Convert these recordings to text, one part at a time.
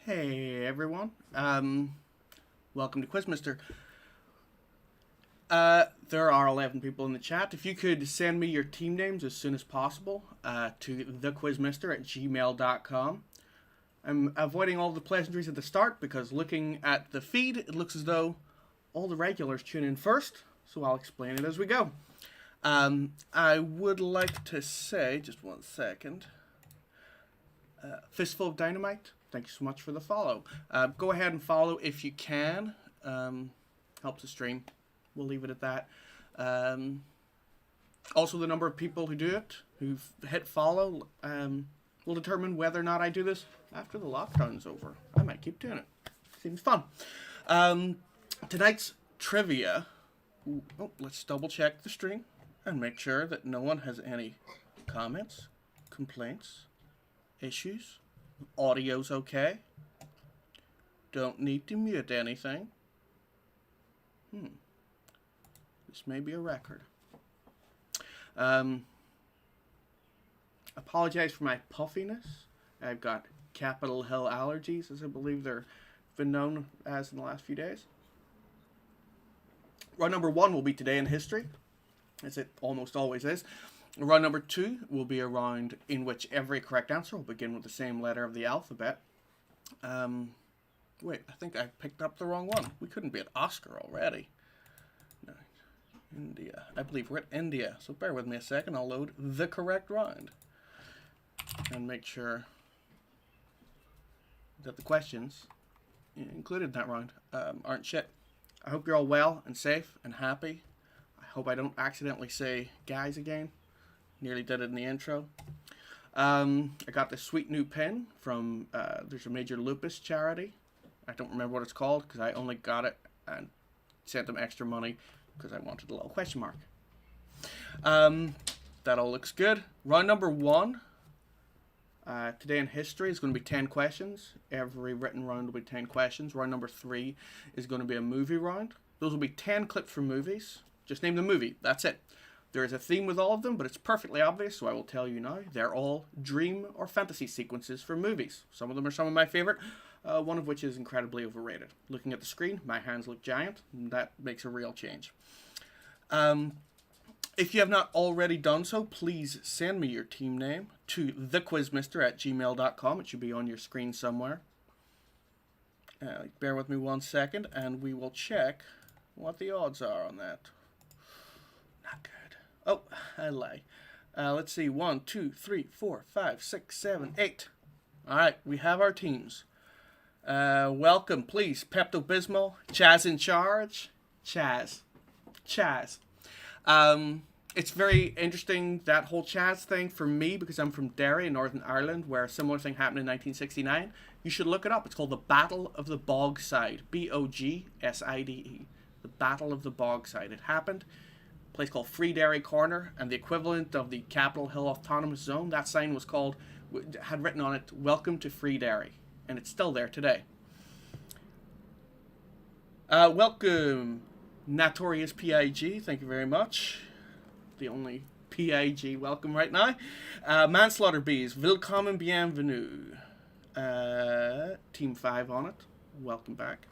Hey everyone, welcome to Quizmaster. There are 11 people in the chat. If you could send me your team names as soon as possible to thequizmaster@gmail.com. I'm avoiding all the pleasantries at the start because looking at the feed, it looks as though all the regulars tune in first, so I'll explain it as we go. I would like to say, just one second, Fistful of Dynamite, thank you so much for the follow. Go ahead and follow if you can. Helps the stream. We'll leave it at that. Also, the number of people who do it, who've hit follow, will determine whether or not I do this after the lockdown's over. I might keep doing it. Seems fun. Tonight's trivia. Let's double check the stream and make sure that no one has any comments, complaints, issues. Audio's okay. Don't need to mute anything. This may be a record. Apologize for my puffiness. I've got Capitol Hill allergies, as I believe they're been known as in the last few days. Round number 1 will be Today in History, as it almost always is. Round number 2 will be a round in which every correct answer will begin with the same letter of the alphabet. Wait, I think I picked up the wrong one. We couldn't be at Oscar already. No. India. I believe we're at India, so bear with me a second. I'll load the correct round and make sure that the questions included in that round aren't shit. I hope you're all well and safe and happy. I hope I don't accidentally say guys again. Nearly did it in the intro. I got this sweet new pin from, there's a major lupus charity. I don't remember what it's called because I only got it and sent them extra money because I wanted a little question mark. That all looks good. Round number 1. Today in History is going to be 10 questions. Every written round will be 10 questions. Round number 3 is going to be a movie round. Those will be 10 clips from movies. Just name the movie. That's it. There is a theme with all of them, but it's perfectly obvious, so I will tell you now. They're all dream or fantasy sequences for movies. Some of them are some of my favorite, one of which is incredibly overrated. Looking at the screen, my hands look giant, and that makes a real change. If you have not already done so, please send me your team name to thequizmaster@gmail.com. It should be on your screen somewhere. Bear with me one second, and we will check what the odds are on that. Not good. Oh, I lie. Let's see. 1, 2, 3, 4, 5, 6, 7, 8. All right, we have our teams. Welcome, please. Pepto-Bismol, Chaz in charge. Chaz. It's very interesting, that whole Chaz thing for me, because I'm from Derry in Northern Ireland, where a similar thing happened in 1969. You should look it up. It's called the Battle of the Bogside. Bogside. The Battle of the Bogside. It happened a place called Free Derry Corner, and the equivalent of the Capitol Hill Autonomous Zone, that sign was called, had written on it, "Welcome to Free Derry," and it's still there today. Welcome, Notorious PIG. Thank you very much. The only PIG welcome right now. Manslaughter Bees. Willkommen, bienvenue. Team 5 on it. Welcome back.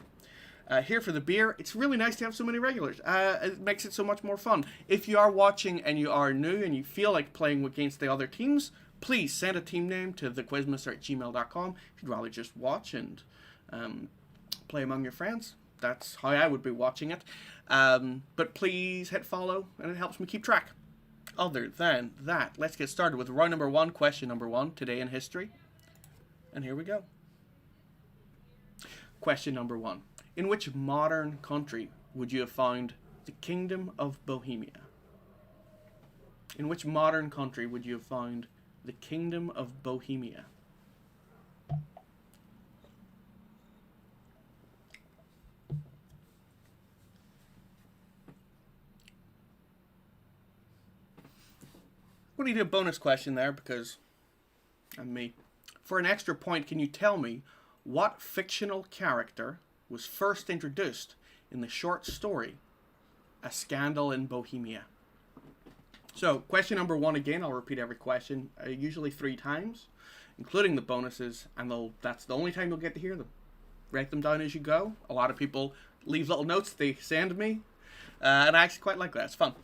Here for the beer. It's really nice to have so many regulars. It makes it so much more fun. If you are watching and you are new and you feel like playing against the other teams, please send a team name to thequizmaster@gmail.com. If you'd rather just watch and play among your friends, that's how I would be watching it. But please hit follow, and it helps me keep track. Other than that, let's get started with round number 1, question number 1, Today in History. And here we go. Question number 1. In which modern country would you have found the Kingdom of Bohemia? In which modern country would you have found the Kingdom of Bohemia? I'm going to do a bonus question there because I'm me. For an extra point, can you tell me what fictional character was first introduced in the short story A Scandal in Bohemia? So, question number 1 again, I'll repeat every question, usually 3 times. including the bonuses, and that's the only time you'll get to hear them. Write them down as you go. A lot of people leave little notes they send me, and I actually quite like that. It's fun.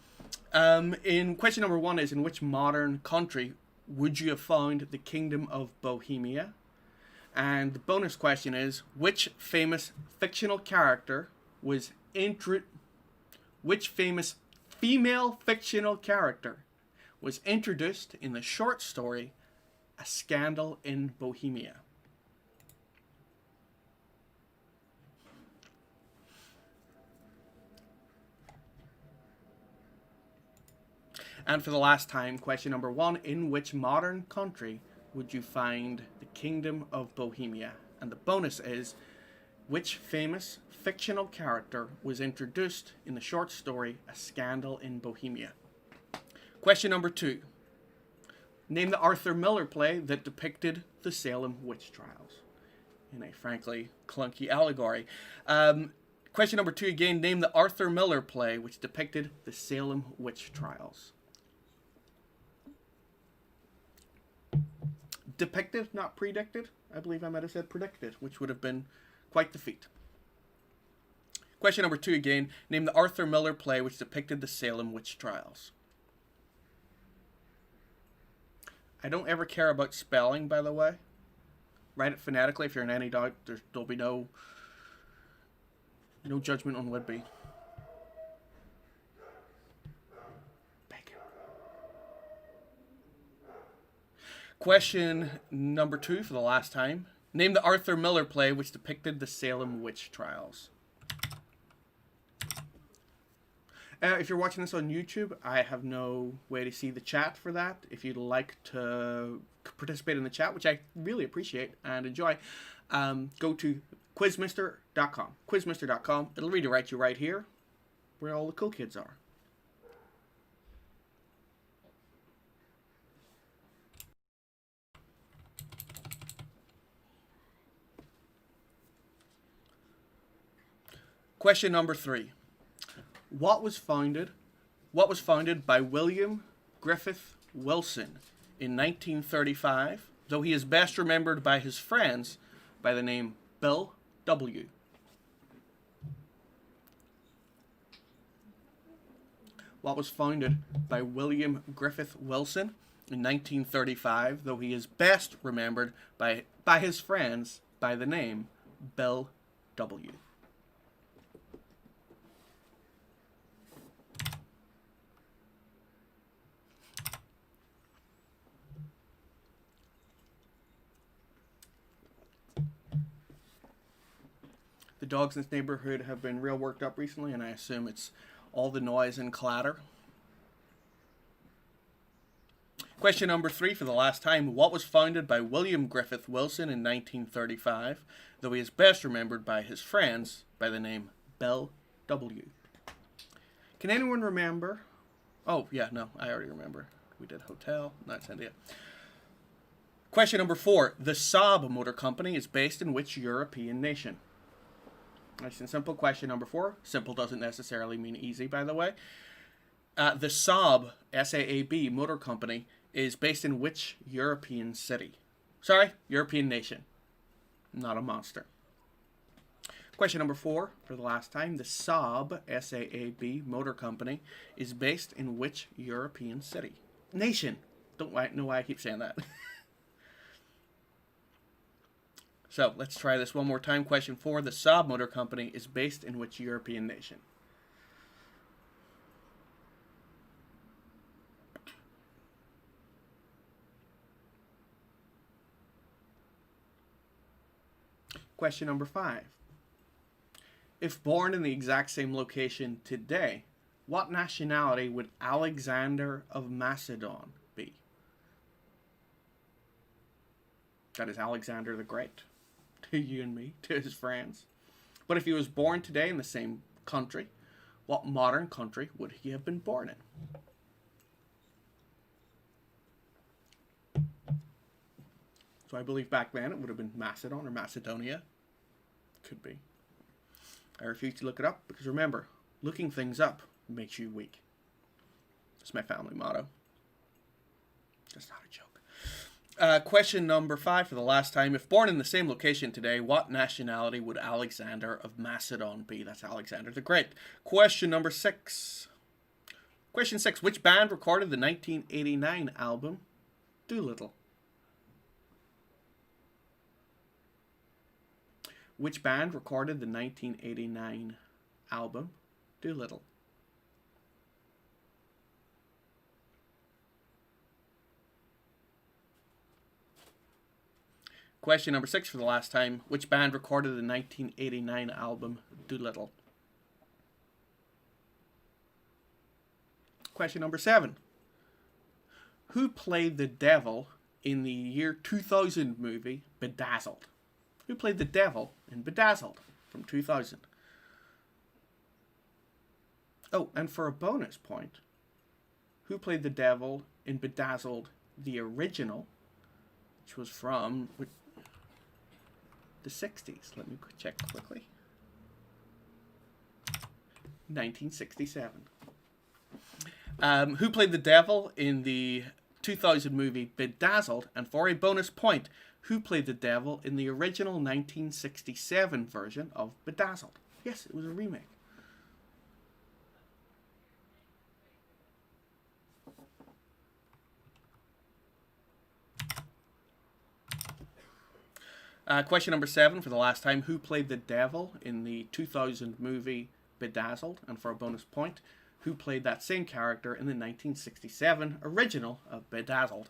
In question number 1 is, in which modern country would you have found the Kingdom of Bohemia? And the bonus question is, which famous fictional character was which famous female fictional character was introduced in the short story A Scandal in Bohemia? And for the last time, question number 1, in which modern country would you find the Kingdom of Bohemia? And the bonus is, which famous fictional character was introduced in the short story A Scandal in Bohemia? Question number 2, name the Arthur Miller play that depicted the Salem witch trials, in a frankly clunky allegory. Question number 2 again, name the Arthur Miller play which depicted the Salem witch trials. Depicted, not predicted. I believe I might have said predicted, which would have been quite the feat. Question number 2 again. Name the Arthur Miller play which depicted the Salem witch trials. I don't ever care about spelling, by the way. Write it phonetically. If you're in any doubt, there'll be no judgment on would be. Question number 2 for the last time. Name the Arthur Miller play which depicted the Salem witch trials. If you're watching this on YouTube, I have no way to see the chat for that. If you'd like to participate in the chat, which I really appreciate and enjoy, go to quizmister.com. Quizmister.com. It'll redirect you right here where all the cool kids are. Question number 3. What was founded by William Griffith Wilson in 1935, though he is best remembered by his friends by the name Bill W. What was founded by William Griffith Wilson in 1935, though he is best remembered by his friends by the name Bill W. The dogs in this neighborhood have been real worked up recently, and I assume it's all the noise and clatter. Question number 3 for the last time. What was founded by William Griffith Wilson in 1935, though he is best remembered by his friends by the name Bill W. Can anyone remember? Oh, yeah, no, I already remember. We did hotel. No, that's India. Question number 4. The Saab Motor Company is based in which European nation? Nice and simple. Question number 4. Simple doesn't necessarily mean easy, by the way. The Saab, S-A-A-B, Motor Company is based in which European city? Sorry, European nation. Not a monster. Question number 4, for the last time. The Saab, S-A-A-B, Motor Company is based in which European city? Nation. Don't know why I keep saying that. So, let's try this one more time. Question 4. The Saab Motor Company is based in which European nation? Question number 5. If born in the exact same location today, what nationality would Alexander of Macedon be? That is Alexander the Great. To you and me, to his friends. But if he was born today in the same country, what modern country would he have been born in? So I believe back then it would have been Macedon or Macedonia. Could be. I refuse to look it up because remember, looking things up makes you weak. That's my family motto. That's not a joke. Question number 5 for the last time. If born in the same location today, what nationality would Alexander of Macedon be? That's Alexander the Great. Question number 6. Question 6. Which band recorded the 1989 album Doolittle? Which band recorded the 1989 album Doolittle? Question number 6 for the last time. Which band recorded the 1989 album Doolittle? Question number 7. Who played the devil in the year 2000 movie Bedazzled? Who played the devil in Bedazzled from 2000? Oh, and for a bonus point, who played the devil in Bedazzled, the original, which was from the 60s. Let me check quickly. 1967. Who played the devil in the 2000 movie Bedazzled? And for a bonus point, who played the devil in the original 1967 version of Bedazzled? Yes, it was a remake. Question number 7 for the last time. Who played the devil in the 2000 movie Bedazzled? And for a bonus point, who played that same character in the 1967 original of Bedazzled?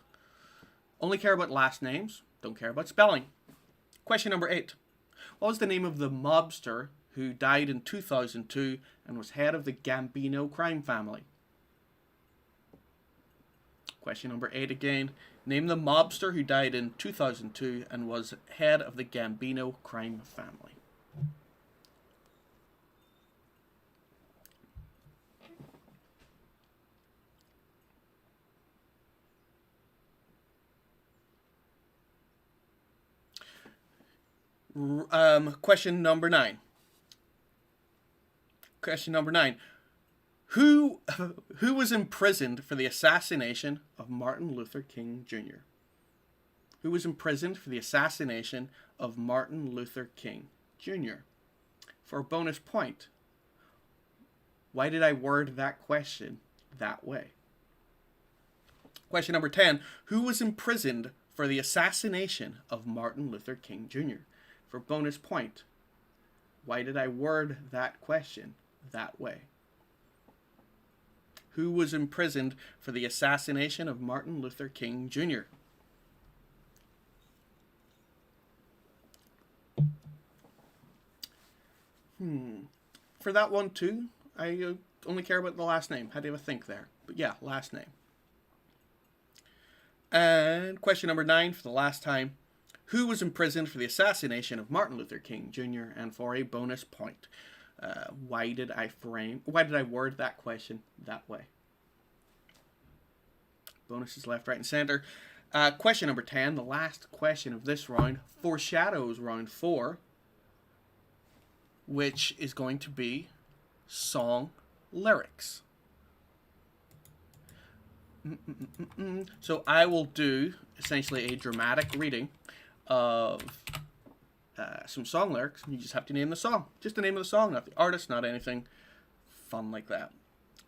Only care about last names, don't care about spelling. Question number 8. What was the name of the mobster who died in 2002 and was head of the Gambino crime family? Question number 8 again. Name the mobster who died in 2002 and was head of the Gambino crime family. Question number 9. Question number 9. Who was imprisoned for the assassination of Martin Luther King Jr.? Who was imprisoned for the assassination of Martin Luther King Jr.? For a bonus point, why did I word that question that way? Question number 10. Who was imprisoned for the assassination of Martin Luther King Jr.? For bonus point, why did I word that question that way? Who was imprisoned for the assassination of Martin Luther King Jr.? For that one too, I only care about the last name. Had to have a think there. But yeah, last name. And question number 9 for the last time. Who was imprisoned for the assassination of Martin Luther King Jr.? And for a bonus point, why did I word that question that way? Bonuses left, right, and center. Question number 10, the last question of this round, foreshadows round 4, which is going to be song lyrics. So I will do essentially a dramatic reading of some song lyrics. You just have to name the song. Just the name of the song, not the artist, not anything fun like that.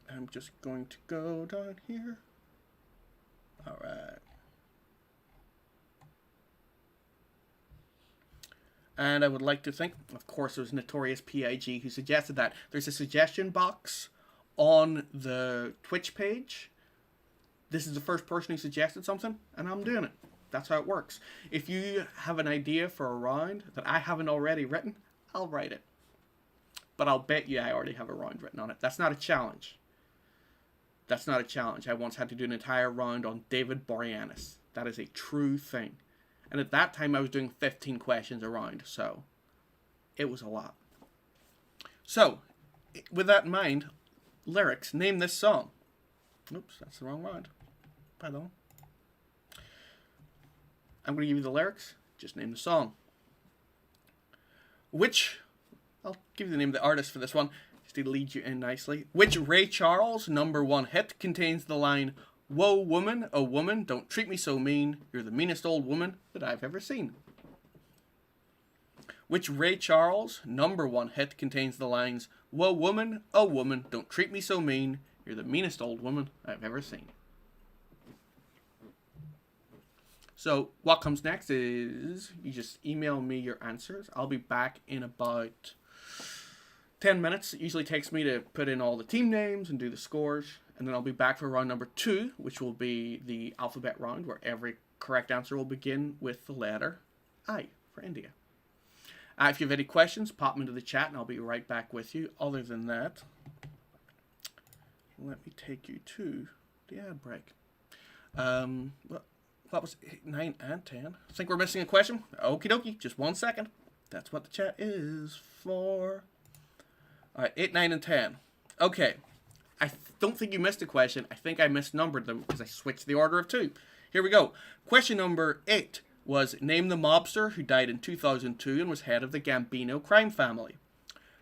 I'm just going to go down here. Alright. And I would like to thank, of course, it was Notorious P.I.G. who suggested that. There's a suggestion box on the Twitch page. This is the first person who suggested something, and I'm doing it. That's how it works. If you have an idea for a round that I haven't already written, I'll write it. But I'll bet you I already have a round written on it. That's not a challenge. That's not a challenge. I once had to do an entire round on David Boreanaz. That is a true thing. And at that time I was doing 15 questions a round, so it was a lot. So, with that in mind, lyrics, name this song. Oops, that's the wrong round. Pardon. I'm going to give you the lyrics. Just name the song. I'll give you the name of the artist for this one, just to lead you in nicely. Which Ray Charles #1 hit contains the line, Whoa, woman, oh woman, don't treat me so mean. You're the meanest old woman that I've ever seen. Which Ray Charles #1 hit contains the lines, whoa, woman, oh woman, don't treat me so mean. You're the meanest old woman I've ever seen. So what comes next is you just email me your answers. I'll be back in about 10 minutes. It usually takes me to put in all the team names and do the scores. And then I'll be back for round number 2, which will be the alphabet round, where every correct answer will begin with the letter I for India. If you have any questions, pop them into the chat and I'll be right back with you. Other than that, let me take you to the ad break. What was 8, 9, and 10? I think we're missing a question. Okie dokie, just 1 second. That's what the chat is for. Alright, 8, 9, and 10. Okay, I don't think you missed a question. I think I misnumbered them because I switched the order of 2. Here we go. Question number 8 was, name the mobster who died in 2002 and was head of the Gambino crime family.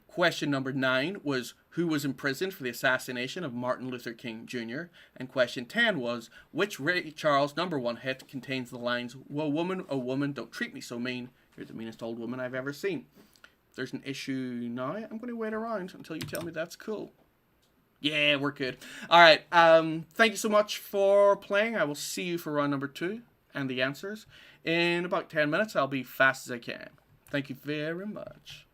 Question number 9 was, who was imprisoned for the assassination of Martin Luther King Jr.? And question 10 was, which Ray Charles #1 hit contains the lines, whoa, woman, oh woman, don't treat me so mean. You're the meanest old woman I've ever seen. If there's an issue now, I'm going to wait around until you tell me that's cool. Yeah, we're good. Alright, thank you so much for playing. I will see you for round number 2 and the answers. In about 10 minutes, I'll be fast as I can. Thank you very much.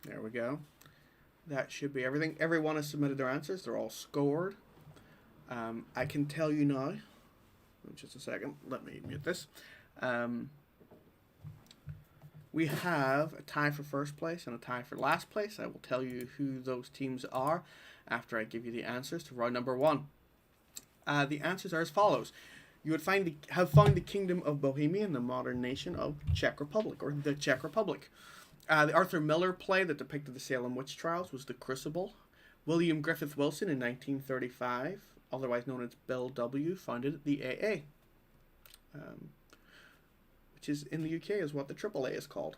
There we go. That should be everything. Everyone has submitted their answers. They're all scored. I can tell you now. Just a second. Let me mute this. We have a tie for first place and a tie for last place. I will tell you who those teams are after I give you the answers to round number 1. The answers are as follows. You would have found the Kingdom of Bohemia in the modern nation of Czech Republic, or the Czech Republic. The Arthur Miller play that depicted the Salem witch trials was The Crucible. William Griffith Wilson in 1935, otherwise known as Bill W., founded the AA, which is in the UK is what the AAA is called.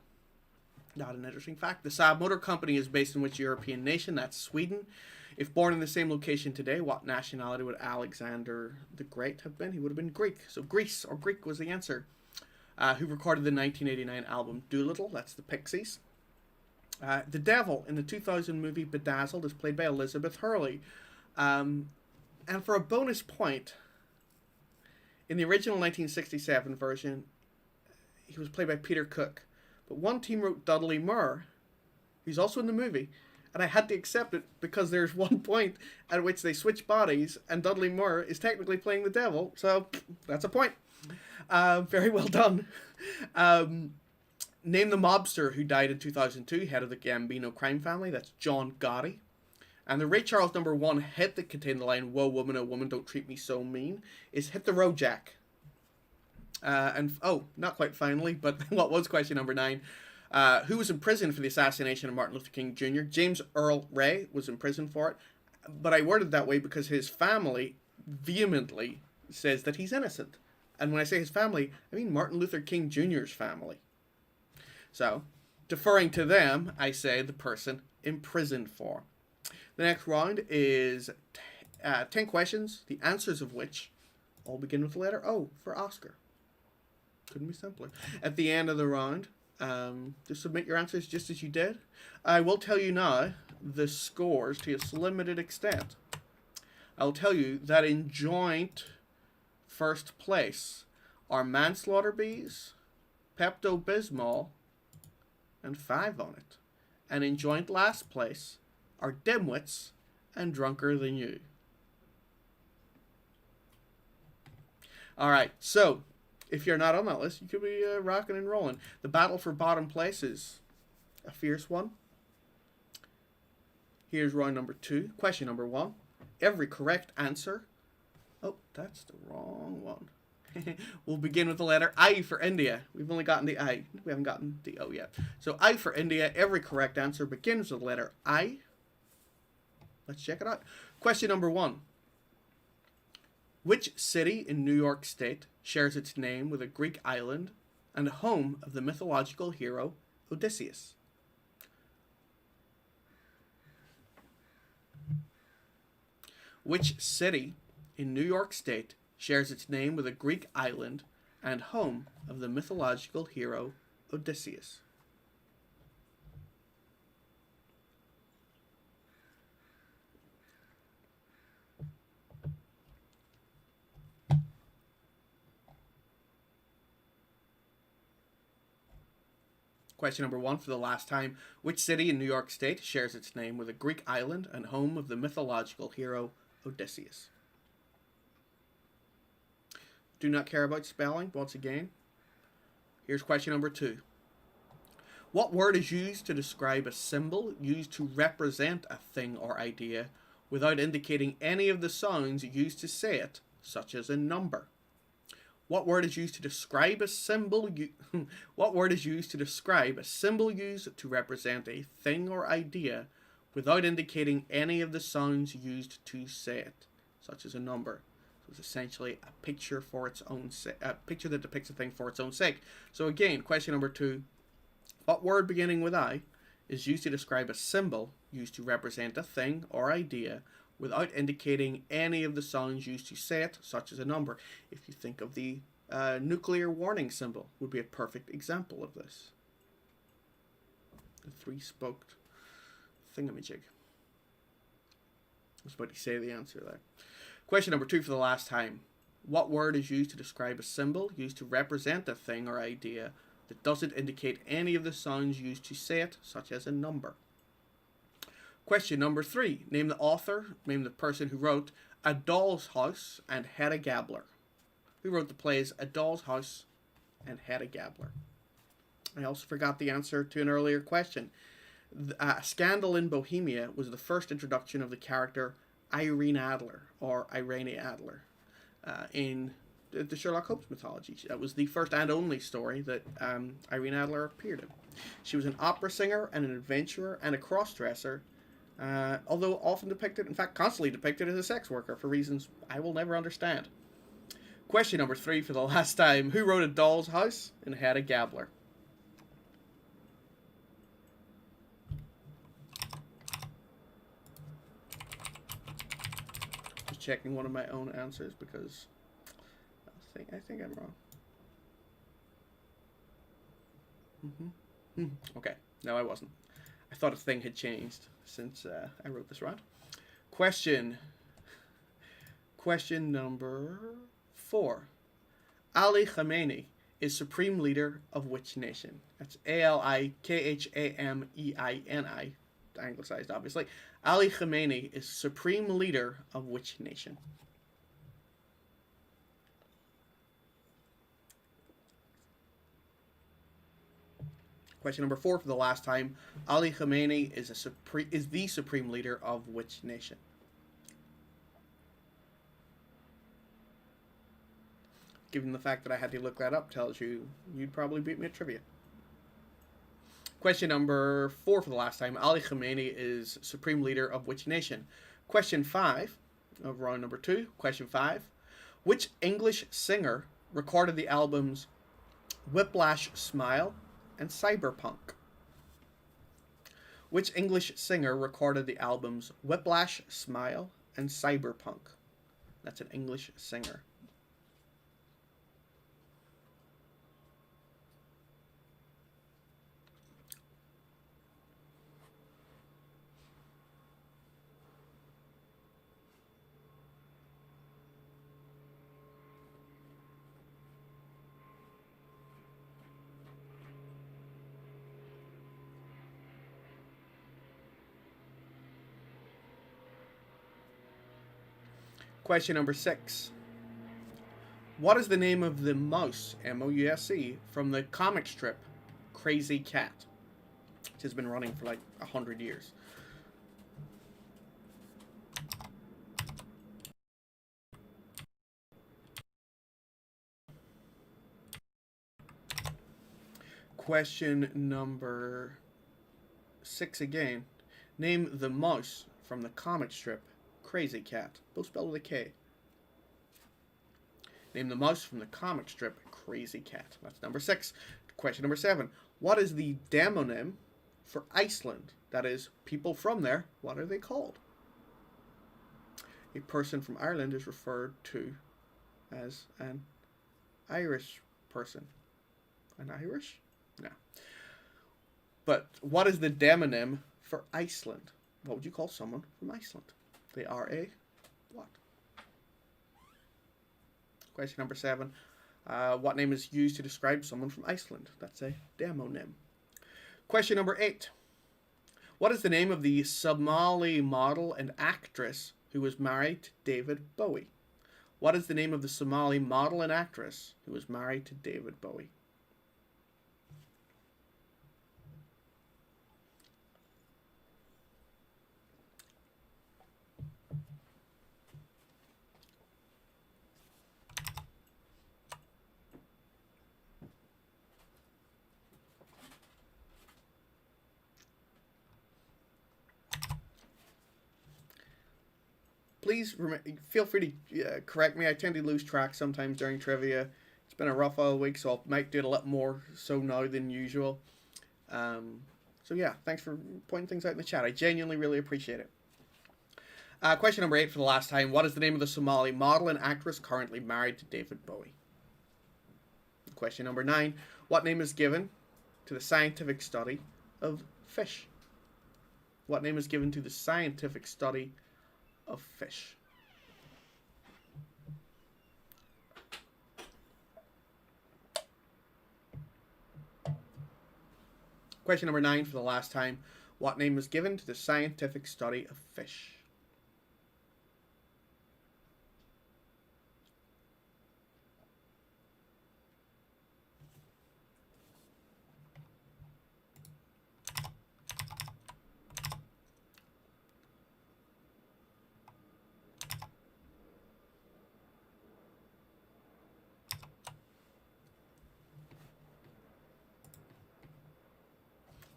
Not an interesting fact. The Saab Motor Company is based in which European nation? That's Sweden. If born in the same location today, what nationality would Alexander the Great have been? He would have been Greek. So Greece, or Greek, was the answer. Who recorded the 1989 album Doolittle? That's the Pixies. The Devil in the 2000 movie Bedazzled is played by Elizabeth Hurley. And for a bonus point, in the original 1967 version, he was played by Peter Cook. But one team wrote Dudley Moore, who's also in the movie, and I had to accept it because there's one point at which they switch bodies, and Dudley Moore is technically playing the devil, so that's a point. Very well done. Name the mobster who died in 2002, head of the Gambino crime family. That's John Gotti. And the Ray Charles #1 hit that contained the line, "Whoa, woman, oh woman, don't treat me so mean," is Hit the Road Jack. Not quite finally, but what was question number 9? Who was in prison for the assassination of Martin Luther King Jr.? James Earl Ray was in prison for it, but I worded that way because his family vehemently says that he's innocent. And when I say his family, I mean Martin Luther King Jr.'s family. So, deferring to them, I say the person imprisoned for. The next round is 10 questions, the answers of which all begin with the letter O for Oscar. Couldn't be simpler. At the end of the round, just submit your answers just as you did. I will tell you now the scores to a limited extent. I'll tell you that in joint first place are Manslaughter Bees, Pepto-Bismol, and 5 on it. And in joint last place are Dimwits and Drunker Than You. Alright, so if you're not on that list, you could be rocking and rolling. The battle for bottom place is a fierce one. Here's round number 2. Question number 1. Every correct answer... Oh, that's the wrong one. We'll begin with the letter I for India. We've only gotten the I. We haven't gotten the O yet. So I for India. Every correct answer begins with the letter I. Let's check it out. Question number 1. Which city in New York State shares its name with a Greek island and home of the mythological hero Odysseus? Which city in New York State shares its name with a Greek island and home of the mythological hero Odysseus? Question number 1 for the last time. Which city in New York State shares its name with a Greek island and home of the mythological hero Odysseus? Do not care about spelling, once again. Here's question number 2. What word is used to describe a symbol used to represent a thing or idea without indicating any of the sounds used to say it, such as a number? What word is used to describe a symbol? What word is used to describe a symbol used to represent a thing or idea without indicating any of the sounds used to say it, such as a number? So it's essentially a picture for its own a picture that depicts a thing for its own sake. So again, question number 2: what word beginning with I is used to describe a symbol used to represent a thing or idea without indicating any of the sounds used to say it, such as a number? If you think of the nuclear warning symbol, would be a perfect example of this. The 3-spoked thingamajig. I was about to say the answer there. Question number 2 for the last time. What word is used to describe a symbol used to represent a thing or idea that doesn't indicate any of the sounds used to say it, such as a number? Question number 3. Name the author, name the person who wrote A Doll's House and Hedda Gabler. Who wrote the plays A Doll's House and Hedda Gabler? I also forgot the answer to an earlier question. Scandal in Bohemia was the first introduction of the character Irene Adler, or Irene Adler, in the Sherlock Holmes mythology. That was the first and only story that Irene Adler appeared in. She was an opera singer and an adventurer and a cross-dresser, although often depicted, in fact constantly depicted, as a sex worker for reasons I will never understand. Question number 3 for the last time. Who wrote A Doll's House and Hedda Gabler? Just checking one of my own answers because I think I'm wrong. Okay, no, I wasn't. I thought a thing had changed since I wrote this round. Question number 4. Ali Khamenei is supreme leader of which nation? That's Alikhameini, anglicized obviously. Ali Khamenei is supreme leader of which nation? Question number 4 for the last time. Ali Khamenei is the supreme leader of which nation? Given the fact that I had to look that up tells you you'd probably beat me at trivia. Question number 4 for the last time. Ali Khamenei is supreme leader of which nation? Question 5 of round number 2. Question 5. Which English singer recorded the albums Whiplash Smile and Cyberpunk? Which English singer recorded the albums Whiplash Smile and Cyberpunk? That's an English singer. Question number 6. What is the name of the mouse, M-O-U-S-E, from the comic strip Crazy Cat, which has been running for like 100 years? Question number 6 again. Name the mouse from the comic strip Crazy Cat, both spelled with a K. Name the mouse from the comic strip Crazy Cat. That's number 6. Question number 7. What is the demonym for Iceland? That is, people from there, what are they called? A person from Ireland is referred to as an Irish person. An Irish? No. But what is the demonym for Iceland? What would you call someone from Iceland? They are a what? Question number 7. What name is used to describe someone from Iceland? That's a demonym. Question number 8. What is the name of the Somali model and actress who was married to David Bowie? What is the name of the Somali model and actress who was married to David Bowie? Please feel free to correct me. I tend to lose track sometimes during trivia. It's been a rough all week, so I might do it a lot more so now than usual. So yeah, thanks for pointing things out in the chat. I genuinely really appreciate it. Question number 8 for the last time. What is the name of the Somali model and actress currently married to David Bowie? Question number 9. What name is given to the scientific study of fish? What name is given to the scientific study of fish? Question number 9 for the last time. What name was given to the scientific study of fish?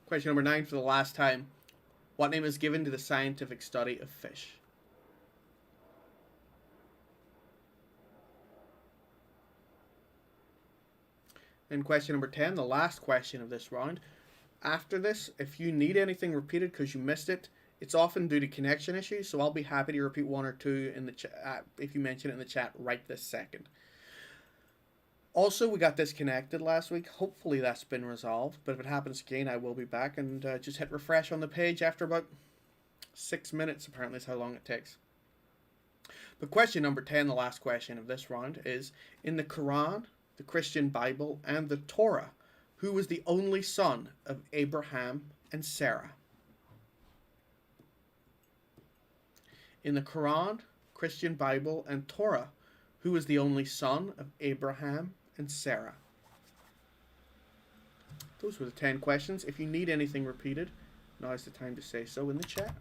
Question number 9 for the last time. What name is given to the scientific study of fish? And question number 10, the last question of this round. After this, if you need anything repeated because you missed it, it's often due to connection issues, so I'll be happy to repeat one or two in the chat if you mention it in the chat right this second. Also, we got disconnected last week. Hopefully that's been resolved, but if it happens again, I will be back, and just hit refresh on the page after about 6 minutes, apparently is how long it takes. But question number 10, the last question of this round, is in the Quran, the Christian Bible, and the Torah, who was the only son of Abraham and Sarah? In the Quran, Christian Bible, and Torah, who was the only son of Abraham and Sarah? Those were the 10 questions. If you need anything repeated, now is the time to say so in the chat.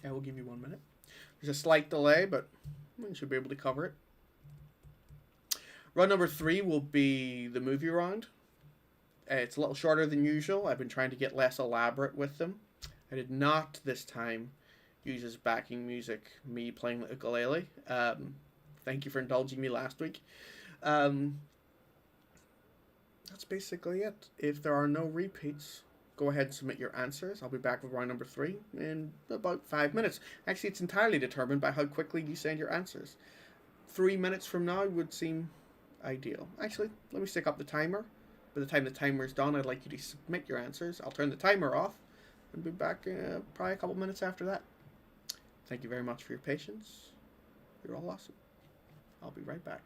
I will give you 1 minute. There's a slight delay, but we should be able to cover it. Round number 3 will be the movie round. It's a little shorter than usual. I've been trying to get less elaborate with them. I did not this time use as backing music me playing the ukulele. Thank you for indulging me last week. That's basically it. If there are no repeats, go ahead and submit your answers. I'll be back with round number 3 in about 5 minutes. Actually, it's entirely determined by how quickly you send your answers. 3 minutes from now would seem ideal. Actually, let me stick up the timer. By the time the timer is done, I'd like you to submit your answers. I'll turn the timer off and be back probably a couple minutes after that. Thank you very much for your patience. You're all awesome. I'll be right back.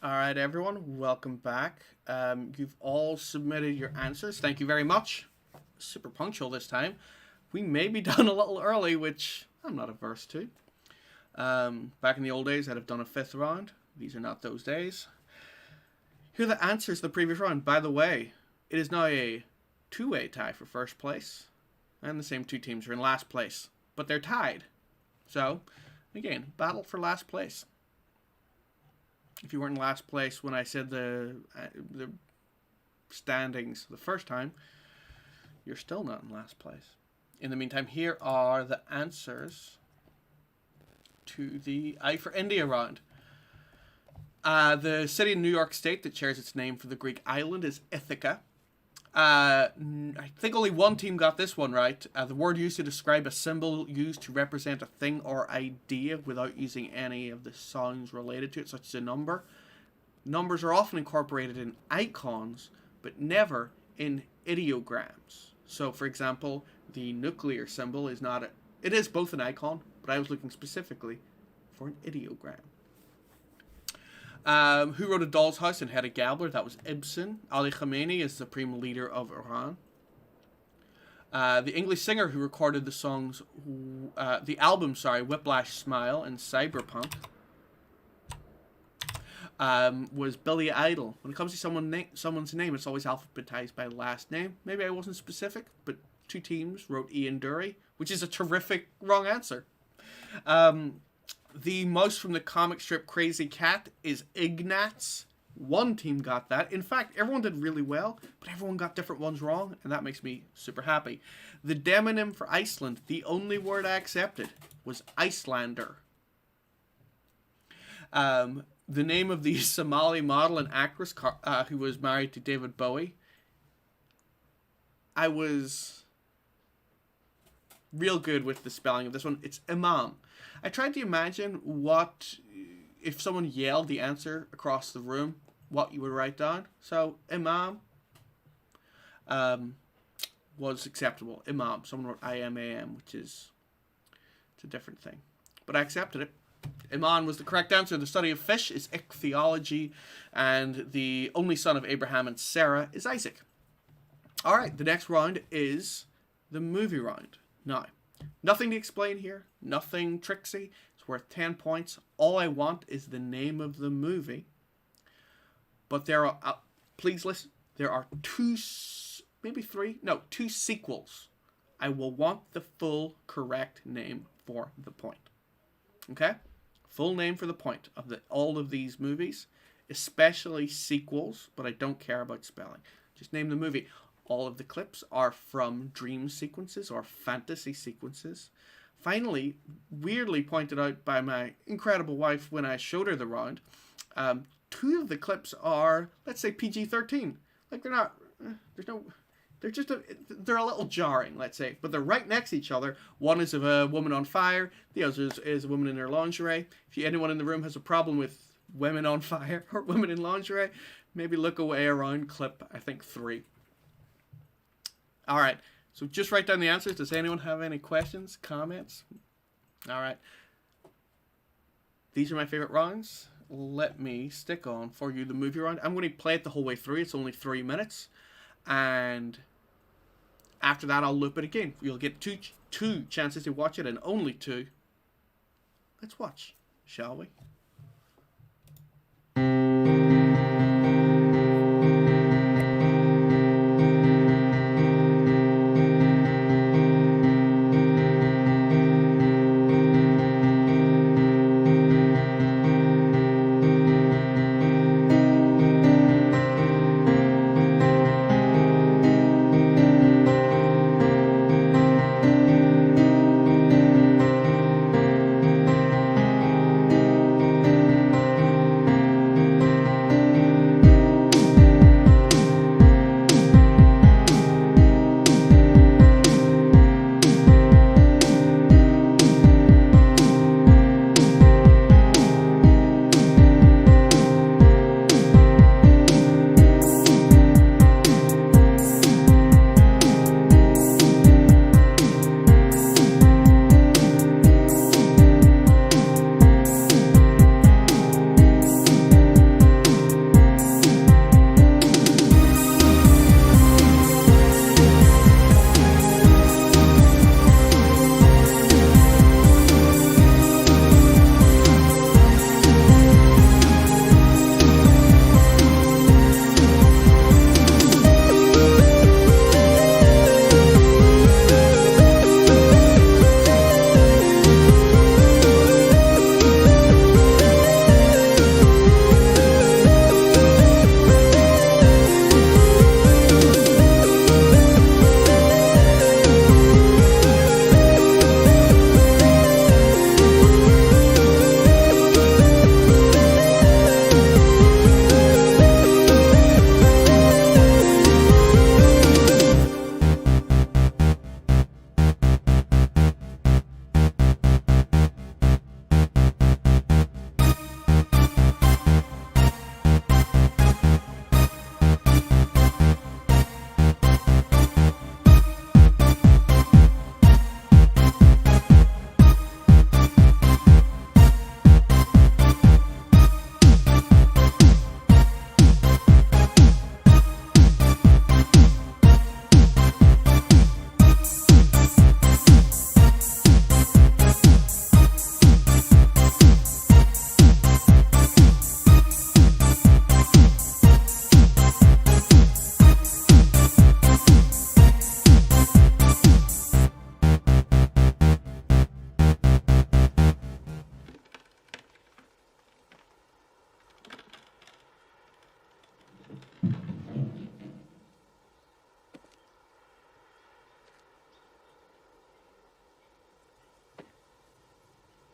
All right, everyone, welcome back. You've all submitted your answers. Thank you very much. Super punctual this time. We may be done a little early, which I'm not averse to. Back in the old days, I'd have done a 5th round. These are not those days. Here are the answers to the previous round. By the way, it is now a 2-way tie for first place. And the same 2 teams are in last place. But they're tied. So, again, battle for last place. If you weren't in last place when I said the standings the first time, you're still not in last place. In the meantime, here are the answers to the I for India round. The city in New York State that shares its name for the Greek island is Ithaca. I think only one team got this one right. The word used to describe a symbol used to represent a thing or idea without using any of the sounds related to it, such as a number. Numbers are often incorporated in icons, but never in ideograms. So, for example, the nuclear symbol is not a... It is both an icon, but I was looking specifically for an ideogram. Who wrote A Doll's House and Hedda Gabler? That was Ibsen. Ali Khamenei is the supreme leader of Iran. The English singer who recorded the songs, the album, Whiplash Smile and Cyberpunk, was Billy Idol. When it comes to someone's name, it's always alphabetized by last name. Maybe I wasn't specific, but 2 teams wrote Ian Dury, which is a terrific wrong answer. The mouse from the comic strip Crazy Cat is Ignatz. 1 team got that. In fact, everyone did really well, but everyone got different ones wrong, and that makes me super happy. The demonym for Iceland, the only word I accepted, was Icelander. The name of the Somali model and actress who was married to David Bowie, I was real good with the spelling of this one. It's Imam. I tried to imagine what, if someone yelled the answer across the room, what you would write down. So, Imam was acceptable. Imam. Someone wrote I-M-A-M, which is, it's a different thing. But I accepted it. Iman was the correct answer. The study of fish is ichthyology, and the only son of Abraham and Sarah is Isaac. All right, the next round is the movie round. Now, nothing to explain here, nothing tricksy. It's worth 10 points. All I want is the name of the movie. But there are, please listen, there are 2 sequels. I will want the full correct name for the point. Okay? Full name for the point of all of these movies, especially sequels, but I don't care about spelling. Just name the movie. All of the clips are from dream sequences or fantasy sequences. Finally, weirdly pointed out by my incredible wife when I showed her the round, 2 of the clips are, let's say, PG-13. Like, they're not, they're a little jarring, let's say, but they're right next to each other. One is of a woman on fire, the other is a woman in her lingerie. If anyone in the room has a problem with women on fire or women in lingerie, maybe look away around clip, I think, 3. All right, so just write down the answers. Does anyone have any questions, comments? All right. These are my favorite rounds. Let me stick on for you the movie round. I'm going to play it the whole way through. It's only 3 minutes. And after that, I'll loop it again. You'll get two chances to watch it, and only 2. Let's watch, shall we?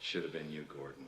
Should have been you, Gordon.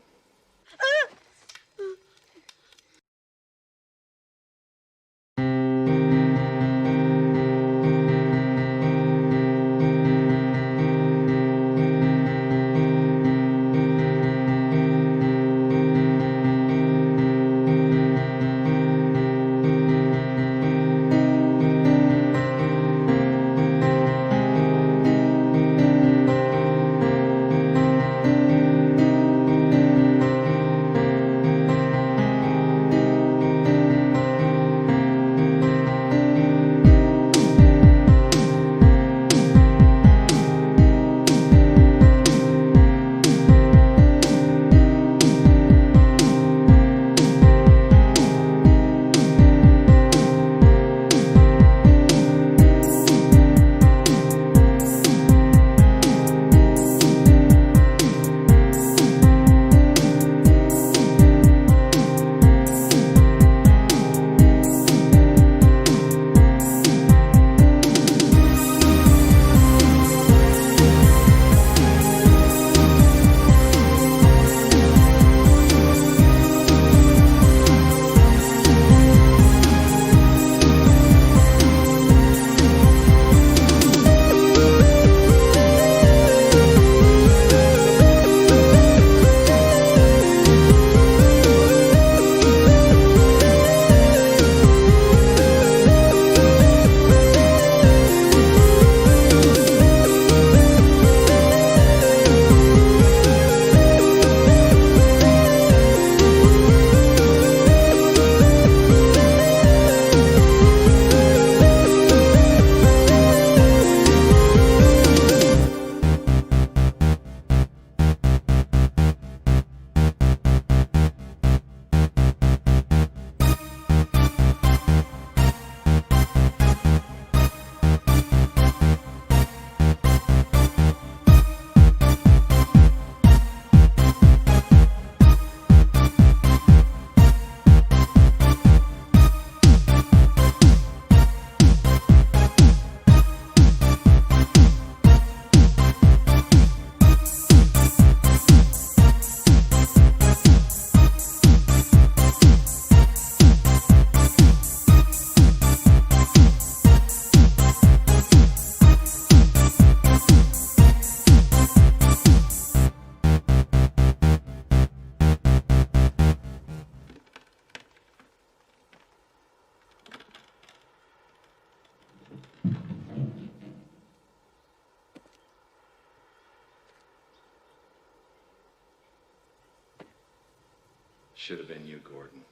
Should have been you, Gordon.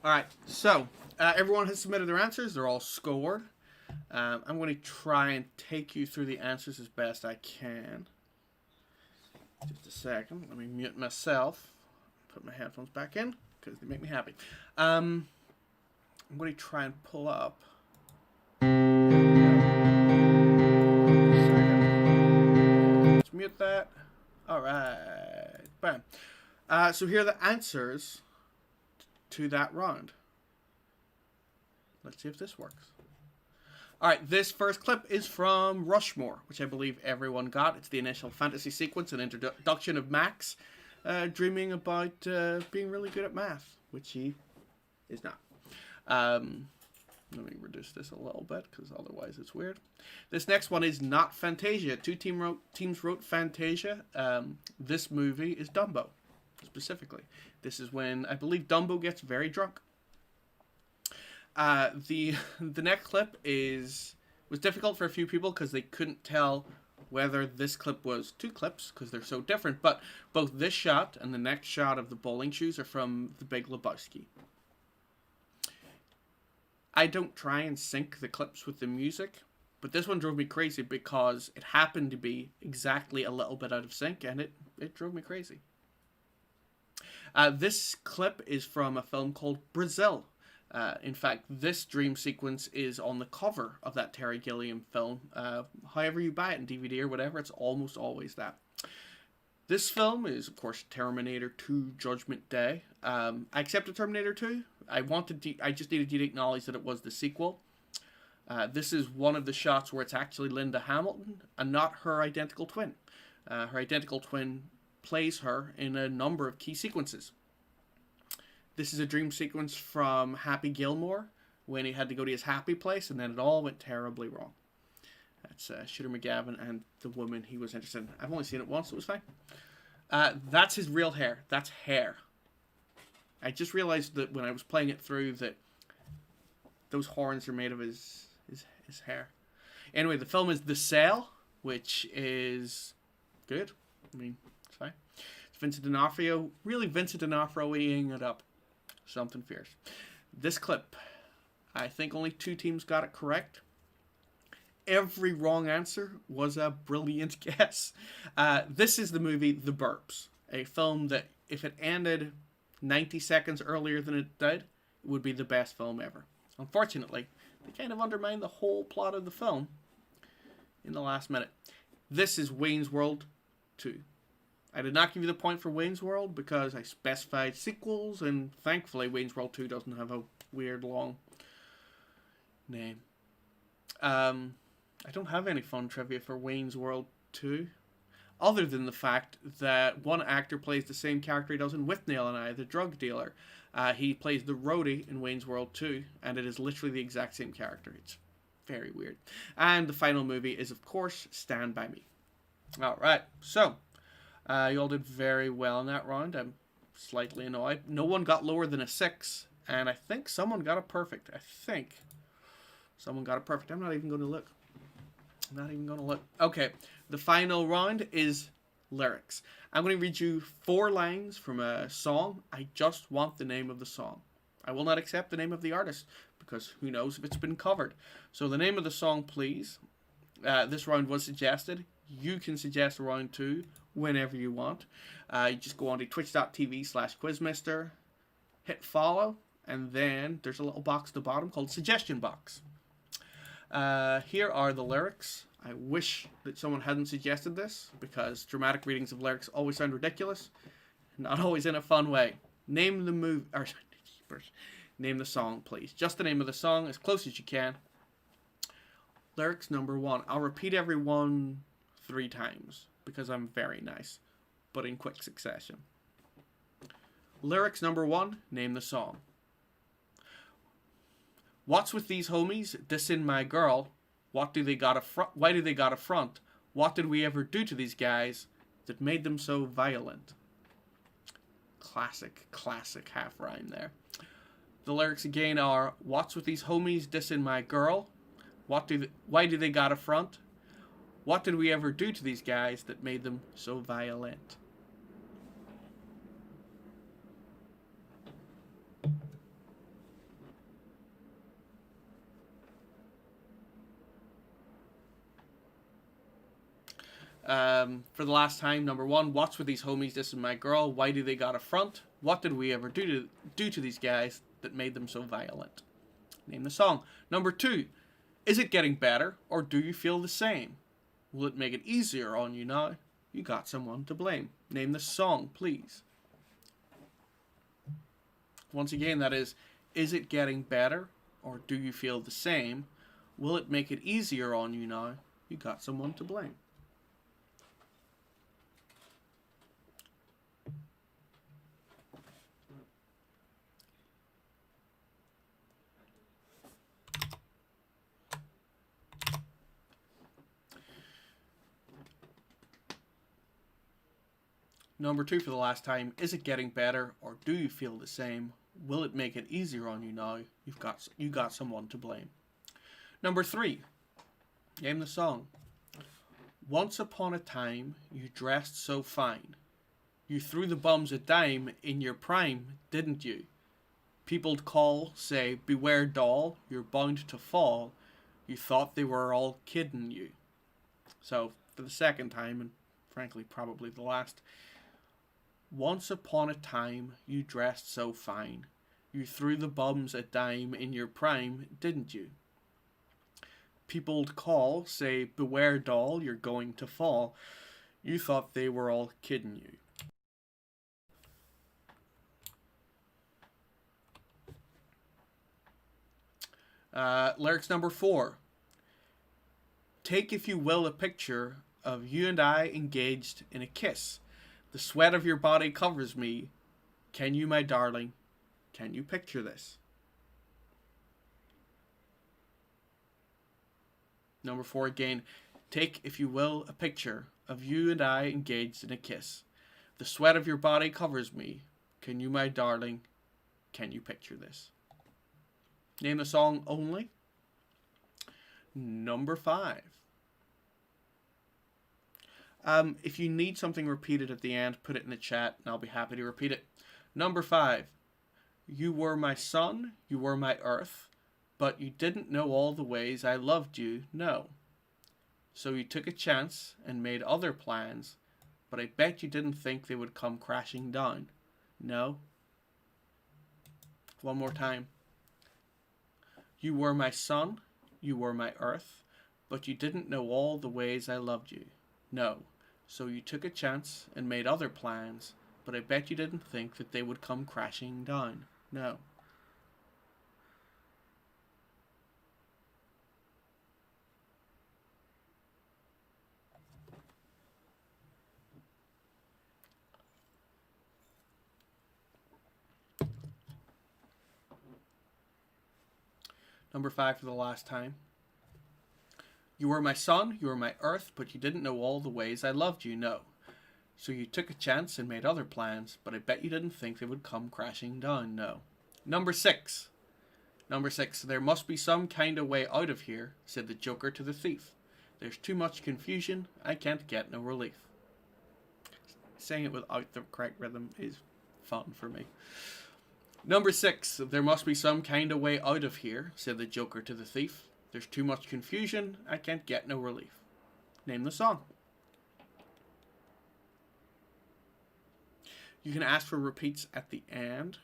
All right, so everyone has submitted their answers. They're all scored. I'm going to try and take you through the answers as best I can. Just a second. Let me mute myself. Put my headphones back in because they make me happy. I'm going to try and pull up. Let's mute that. All right. Bam. So here are the answers to that round. Let's see if this works. All right, this first clip is from Rushmore, which I believe everyone got. It's the initial fantasy sequence and introduction of Max dreaming about being really good at math, which he is not. Let me reduce this a little bit because otherwise it's weird. This next one is not Fantasia. Two teams wrote Fantasia. This movie is Dumbo, specifically. This is when I believe Dumbo gets very drunk. The next clip was difficult for a few people because they couldn't tell whether this clip was two clips because they're so different. But both this shot and the next shot of the bowling shoes are from The Big Lebowski. I don't try and sync the clips with the music, but this one drove me crazy because it happened to be exactly a little bit out of sync, and it drove me crazy. This clip is from a film called Brazil. In fact, this dream sequence is on the cover of that Terry Gilliam film. However you buy it in DVD or whatever, it's almost always that. This film is, of course, Terminator 2 Judgment Day. I accepted Terminator 2. I just needed you to acknowledge that it was the sequel. This is one of the shots where it's actually Linda Hamilton and not her identical twin. Her identical twin plays her in a number of key sequences. This is a dream sequence from Happy Gilmore when he had to go to his happy place and then it all went terribly wrong. That's Shooter McGavin and the woman he was interested in. I've only seen it once, so it was fine. That's his real hair. That's hair. I just realized that when I was playing it through that those horns are made of his hair. Anyway, the film is The Cell, which is good. I mean, it's fine. It's Vincent D'Onofrio. Really Vincent D'Onofrio-ing it up. Something fierce. This clip, I think only 2 teams got it correct. Every wrong answer was a brilliant guess. This is the movie The Burbs, a film that if it ended 90 seconds earlier than it did, it would be the best film ever. Unfortunately, they kind of undermined the whole plot of the film in the last minute. This is Wayne's World 2. I did not give you the point for Wayne's World because I specified sequels, and thankfully Wayne's World 2 doesn't have a weird long name. I don't have any fun trivia for Wayne's World 2, other than the fact that one actor plays the same character he does in Withnail and I, the drug dealer. He plays the roadie in Wayne's World 2, and it is literally the exact same character. It's very weird. And the final movie is, of course, Stand By Me. Alright, so you all did very well in that round. I'm slightly annoyed. No one got lower than a 6, and I think someone got a perfect. I'm not even going to look. Okay, the final round is lyrics. I'm going to read you 4 lines from a song. I just want the name of the song. I will not accept the name of the artist because who knows if it's been covered. So the name of the song, please. This round was suggested. You can suggest round 2 whenever you want. You just go on to twitch.tv/quizmister, hit follow, and then there's a little box at the bottom called Suggestion Box. Here are the lyrics. I wish that someone hadn't suggested this because dramatic readings of lyrics always sound ridiculous, not always in a fun way. Name the song, please. Just the name of the song, as close as you can. Lyrics number 1. I'll repeat every one 3 times because I'm very nice, but in quick succession. Lyrics number 1. Name the song. What's with these homies dissing my girl? What do they got a front? Why do they got a front? What did we ever do to these guys that made them so violent? Classic half rhyme there. The lyrics again are: what's with these homies dissing my girl? Why do they got a front? What did we ever do to these guys that made them so violent? For the last time, number one, what's with these homies dissing my girl? Why do they got a front? What did we ever do to these guys that made them so violent? Name the song. Number two, is it getting better or do you feel the same? Will it make it easier on you now? You got someone to blame. Name the song, please. Once again, that is it getting better or do you feel the same? Will it make it easier on you now? You got someone to blame. Number two for the last time, is it getting better or do you feel the same? Will it make it easier on you now? You got someone to blame. Number three, name the song. Once upon a time, you dressed so fine. You threw the bums a dime in your prime, didn't you? People'd call, say, beware doll, you're bound to fall. You thought they were all kidding you. So, for the second time, and frankly probably the last, once upon a time, you dressed so fine. You threw the bums a dime in your prime, didn't you? People'd call, say, beware doll, you're going to fall. You thought they were all kidding you. Lyrics number four. Take, if you will, a picture of you and I engaged in a kiss. The sweat of your body covers me. Can you, my darling, can you picture this? Number four again. Take, if you will, a picture of you and I engaged in a kiss. The sweat of your body covers me. Can you, my darling, can you picture this? Name the song only. Number five. If you need something repeated at the end, put it in the chat and I'll be happy to repeat it. Number five. You were my sun, you were my earth, but you didn't know all the ways I loved you, no. So you took a chance and made other plans, but I bet you didn't think they would come crashing down, no. One more time. You were my sun, you were my earth, but you didn't know all the ways I loved you, no. So you took a chance and made other plans, but I bet you didn't think that they would come crashing down. No. Number five for the last time. You were my sun, you were my earth, but you didn't know all the ways I loved you, no. So you took a chance and made other plans, but I bet you didn't think they would come crashing down, no. Number six. Number six. There must be some kind of way out of here, said the Joker to the thief. There's too much confusion, I can't get no relief. Saying it without the correct rhythm is fun for me. Number six. There must be some kind of way out of here, said the Joker to the thief. There's too much confusion, I can't get no relief. Name the song. You can ask for repeats at the end,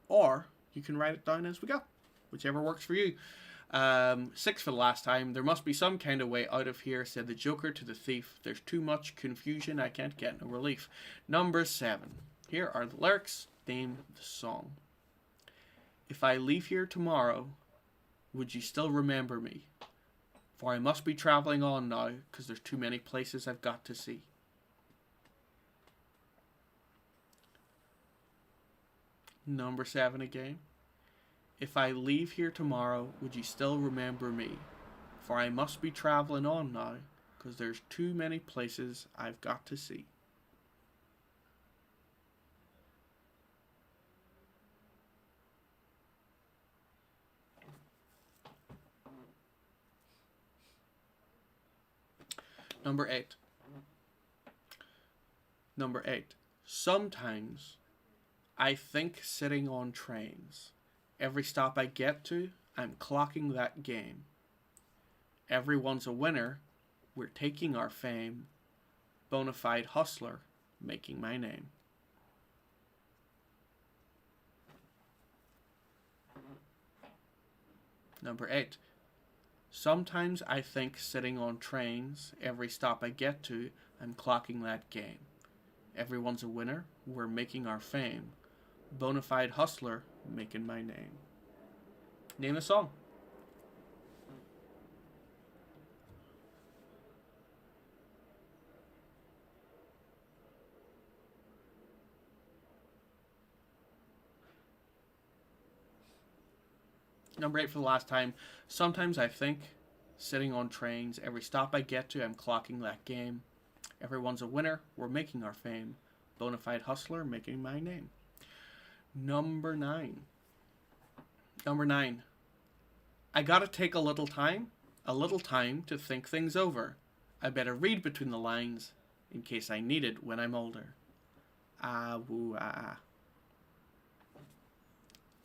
or you can write it down as we go, whichever works for you. Six for the last time. There must be some kind of way out of here, said the Joker to the thief. There's too much confusion, I can't get no relief. Number seven. Here are the lyrics. Name the song. If I leave here tomorrow, would you still remember me? For I must be traveling on now, 'cause there's too many places I've got to see. Number seven again. If I leave here tomorrow, would you still remember me? For I must be traveling on now, 'cause there's too many places I've got to see. Number eight. Number eight. Sometimes I think sitting on trains. Every stop I get to, I'm clocking that game. Everyone's a winner, we're taking our fame. Bona fide hustler, making my name. Number 8. Sometimes I think sitting on trains, every stop I get to, I'm clocking that game. Everyone's a winner, we're making our fame. Bona fide hustler, making my name. Name the song. Number 8 for the last time. Sometimes I think, sitting on trains, every stop I get to, I'm clocking that game. Everyone's a winner, we're making our fame. Bona fide hustler, making my name. Number 9. Number 9. I gotta take a little time to think things over. I better read between the lines, in case I need it when I'm older. Ah, woo, ah, ah.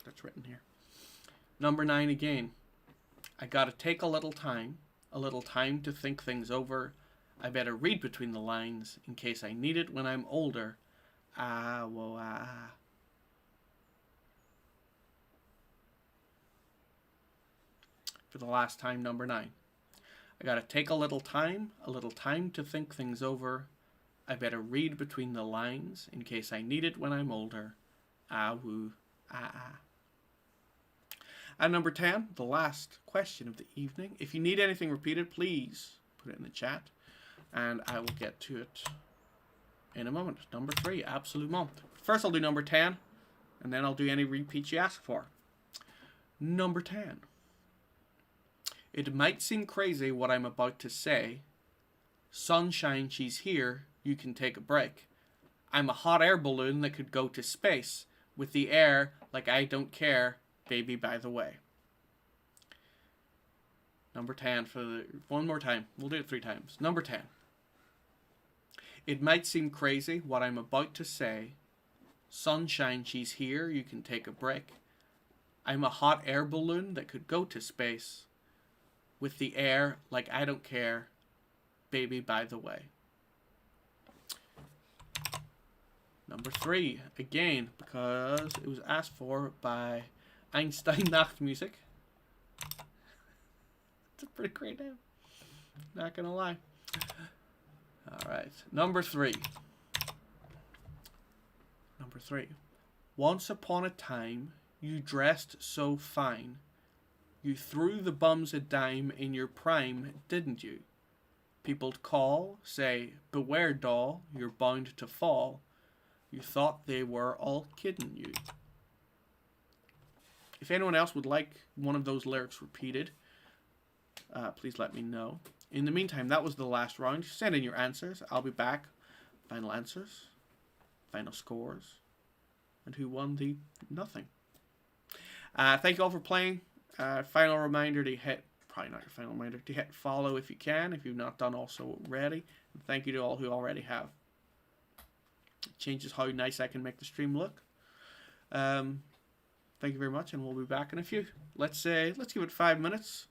That's written here. Number 9 again. I gotta take a little time to think things over. I better read between the lines in case I need it when I'm older. Ah, whoa, ah, ah. For the last time, number 9. I gotta take a little time to think things over. I better read between the lines in case I need it when I'm older. Ah, woo, ah, ah. And number 10, the last question of the evening. If you need anything repeated, please put it in the chat, and I will get to it in a moment. Number 3, Absolute Month. First I'll do number 10, and then I'll do any repeats you ask for. Number 10. It might seem crazy what I'm about to say. Sunshine, she's here, you can take a break. I'm a hot air balloon that could go to space, with the air like I don't care. Baby, by the way. Number 10 for one more time. We'll do it 3 times. Number 10. It might seem crazy what I'm about to say. Sunshine, she's here. You can take a break. I'm a hot air balloon that could go to space. With the air like I don't care. Baby, by the way. Number 3. Again, because it was asked for by Einstein Nachtmusik. It's a pretty great name. Not gonna lie. Alright. Number 3. Number 3. Once upon a time, you dressed so fine. You threw the bums a dime in your prime, didn't you? People'd call, say, beware doll, you're bound to fall. You thought they were all kidding you. If anyone else would like one of those lyrics repeated, please let me know. In the meantime, that was the last round. Send in your answers. I'll be back. Final answers, final scores, and who won the nothing. Thank you all for playing. Final reminder to hit, probably not your final reminder, to hit follow if you can, if you've not done also already. And thank you to all who already have. It changes how nice I can make the stream look. Thank you very much, and we'll be back in a few. Let's give it 5 minutes.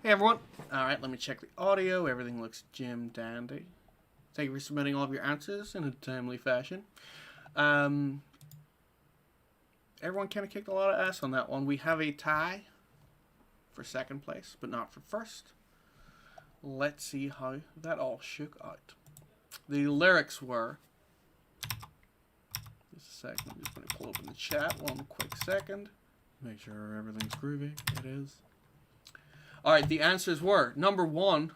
Hey everyone. Alright, let me check the audio. Everything looks Jim dandy. Thank you for submitting all of your answers in a timely fashion. Everyone kind of kicked a lot of ass on that one. We have a tie for second place, but not for first. Let's see how that all shook out. The lyrics were... Just a second, I'm just going to pull open the chat one quick second. Make sure everything's groovy. It is. Alright, the answers were, number 1,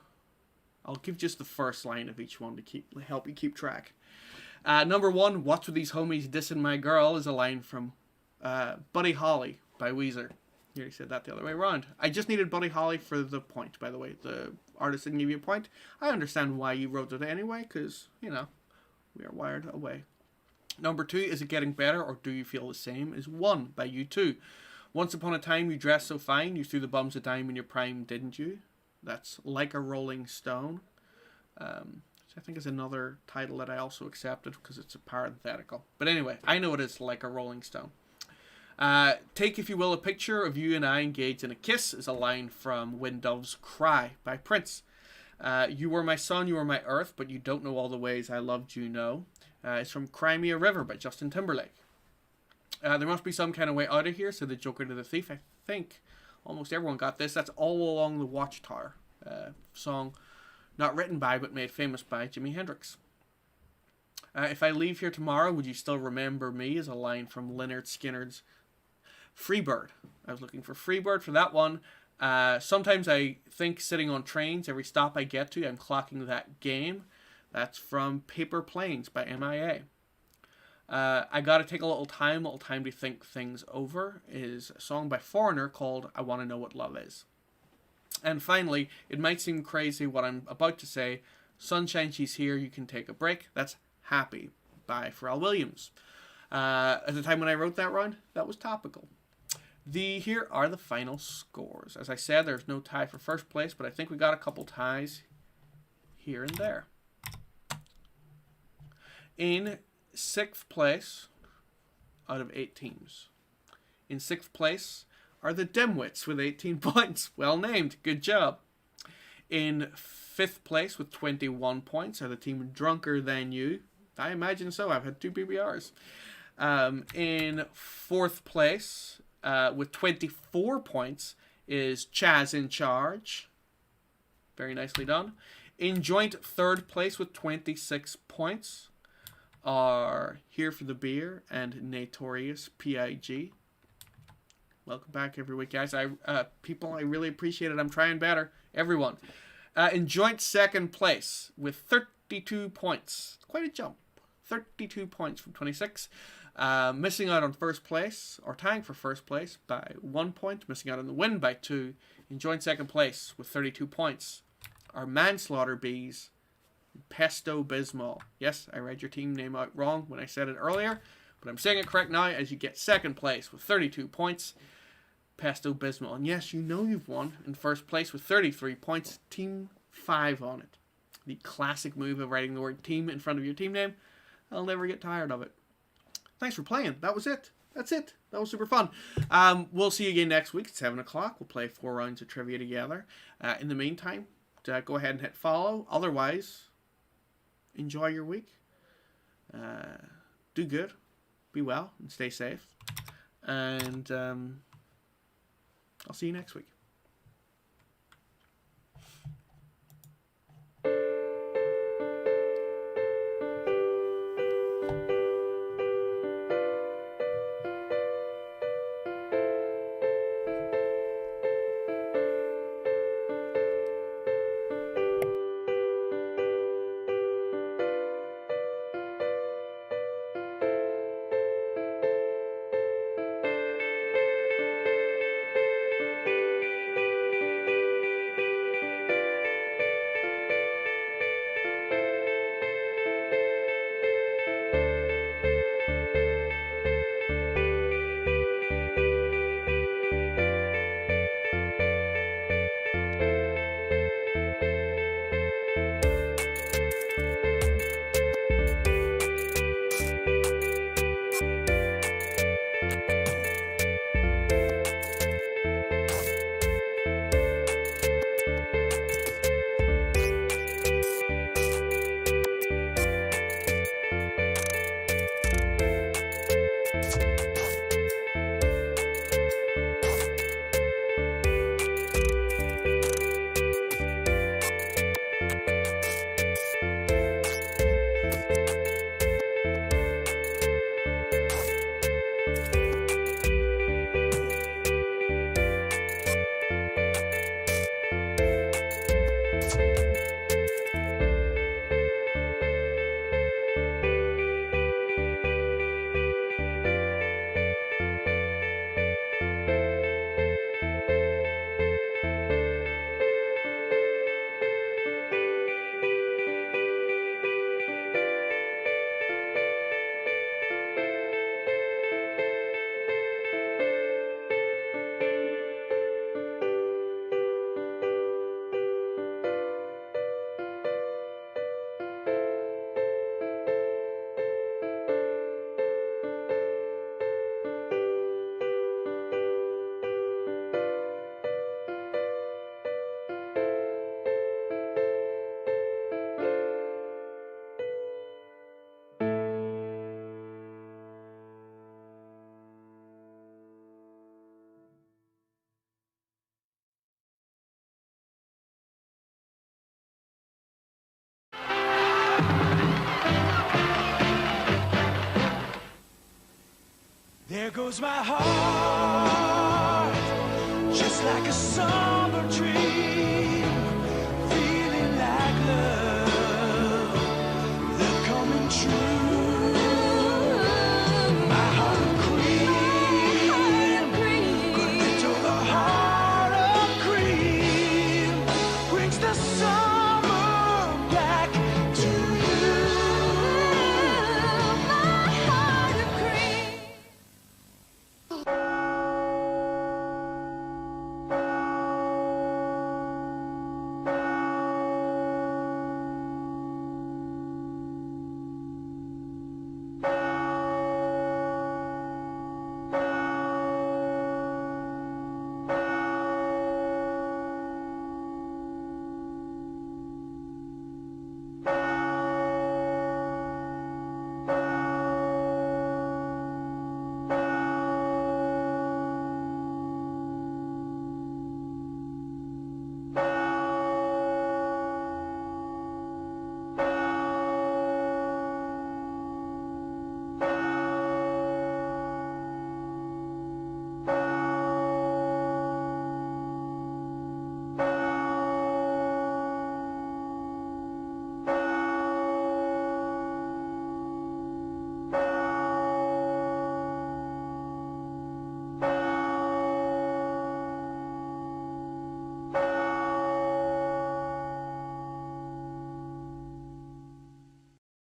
I'll give just the first line of each one to help you keep track. Number 1, "What's with these homies dissing my girl" is a line from Buddy Holly by Weezer. You already said that the other way around. I just needed Buddy Holly for the point, by the way. The artist didn't give you a point. I understand why you wrote it anyway, because, you know, we are wired away. Number 2, "Is it getting better or do you feel the same?" is 1 by U2. "Once upon a time you dressed so fine, you threw the bums a dime in your prime, didn't you?" That's "Like a Rolling Stone." Which I think is another title that I also accepted because it's a parenthetical. But anyway, I know it is "Like a Rolling Stone." "Take, if you will, a picture of you and I engaged in a kiss" is a line from When Doves Cry by Prince. "You were my sun, you were my earth, but you don't know all the ways I loved you, no." It's from Cry Me a River by Justin Timberlake. "There must be some kind of way out of here," said the Joker to the thief. I think almost everyone got this. That's "All Along the Watchtower," song not written by but made famous by Jimi Hendrix. "If I leave here tomorrow, would you still remember me?" is a line from Lynyrd Skynyrd's Freebird. I was looking for Freebird for that one. "Sometimes I think sitting on trains, every stop I get to, I'm clocking that game." That's from Paper Planes by MIA. "I Gotta Take a Little Time to Think Things Over" is a song by Foreigner called "I Want to Know What Love Is." And finally, "It might seem crazy what I'm about to say, sunshine, she's here, you can take a break." That's Happy by Pharrell Williams. At the time when I wrote that round, that was topical. Here are the final scores. As I said, there's no tie for first place, but I think we got a couple ties here and there. In 6th place, out of 8 teams. In 6th place are the Dimwits with 18 points. Well named. Good job. In 5th place with 21 points are the team Drunker Than You. I imagine so. I've had 2 PBRs. In 4th place with 24 points is Chaz in Charge. Very nicely done. In joint 3rd place with 26 points are Here for the Beer and Notorious P.I.G. Welcome back every week, guys. People, I really appreciate it. I'm trying better. Everyone. In joint 2nd place with 32 points. Quite a jump. 32 points from 26. Missing out on 1st place, or tying for 1st place by 1 point. Missing out on the win by 2. In joint 2nd place with 32 points are Manslaughter Bees, Pesto Bismol. Yes, I read your team name out wrong when I said it earlier, but I'm saying it correct now as you get 2nd place with 32 points, Pesto Bismol. And yes, you know you've won in 1st place with 33 points, Team 5 on it. The classic move of writing the word team in front of your team name. I'll never get tired of it. Thanks for playing. That was it. That's it. That was super fun. We'll see you again next week at 7 o'clock. We'll play 4 rounds of trivia together. In the meantime, go ahead and hit follow. Otherwise, enjoy your week. Do good. Be well and stay safe. And I'll see you next week. There goes my heart, just like a summer tree.